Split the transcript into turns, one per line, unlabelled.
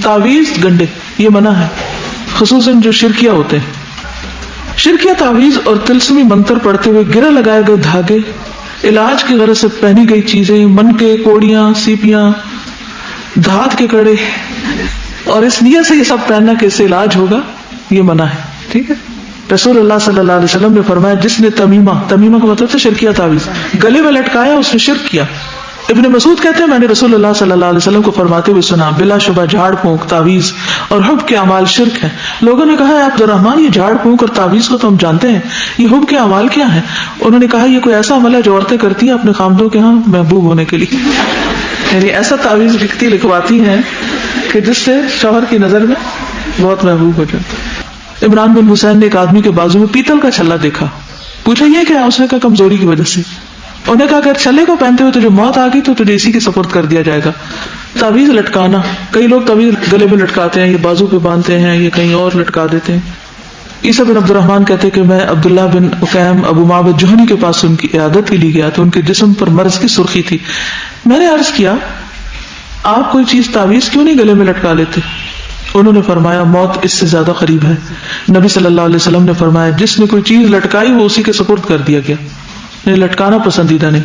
تعویذ گنڈے یہ منع ہے، خصوصاً جو شرکیہ ہوتے ہیں. شرکیہ تعویذ اور تلسمی منتر پڑھتے ہوئے گرہ لگائے گئے دھاگے، علاج کی غرض سے پہنی گئی چیزیں، منکے، کوڑیاں، سیپیاں، دھات کے کڑے، اور اس نیت سے یہ سب پہننا کہ اس سے علاج ہوگا، یہ منع ہے. ٹھیک ہے. رسول اللہ صلی اللہ علیہ وسلم نے فرمایا جس نے تمیمہ کا مطلب ہے شرکیہ تعویذ گلے میں لٹکایا اس نے شرک کیا. ابن مسعود کہتے ہیں میں نے رسول اللہ صلی اللہ علیہ وسلم کو فرماتے ہوئے سنا بلا شبہ جھاڑ پھونک، تعویذ اور حب کے اعمال شرک ہیں. لوگوں نے کہا عبد الرحمن یہ جھاڑ پھونک اور تعویذ کو تو ہم جانتے ہیں، یہ حب کے اعمال کیا ہیں؟ انہوں نے کہا یہ کوئی ایسا عمل ہے جو عورتیں کرتی ہیں اپنے خامدوں کے ہاں محبوب ہونے کے لیے. یعنی ایسا تعویذ لکھواتی ہیں کہ جس سے شوہر کی نظر میں بہت محبوب ہو جاتا. عمران بن حسین نے ایک آدمی کے بازو میں پیتل کا چھلا دیکھا، پوچھا یہ کیا؟ اس نے کہا کمزوری کی وجہ سے. انہوں نے کہا اگر چھلے کو پہنتے ہوئے تو جو موت آ گئی تو تجھے اسی کے سپرد کر دیا جائے گا. تعویذ لٹکانا، کئی لوگ تعویذ گلے میں لٹکاتے ہیں، یہ بازو پہ باندھتے ہیں، یہ کہیں اور لٹکا دیتے ہیں. عیسیٰ بن عبد الرحمن کہتے ہیں کہ میں عبداللہ بن اقیم ابو معبد جوہنی کے پاس ان کی عیادت کے لیے گیا تو ان کے جسم پر مرض کی سرخی تھی. میں نے عرض کیا آپ کوئی چیز تعویذ کیوں نہیں گلے میں لٹکا لیتے؟ انہوں نے فرمایا موت اس سے زیادہ قریب ہے. نبی صلی اللہ علیہ وسلم نے فرمایا جس نے کوئی چیز لٹکائی وہ اسی کے سپرد کر دیا گیا. لٹکانا پسندیدہ نہیں.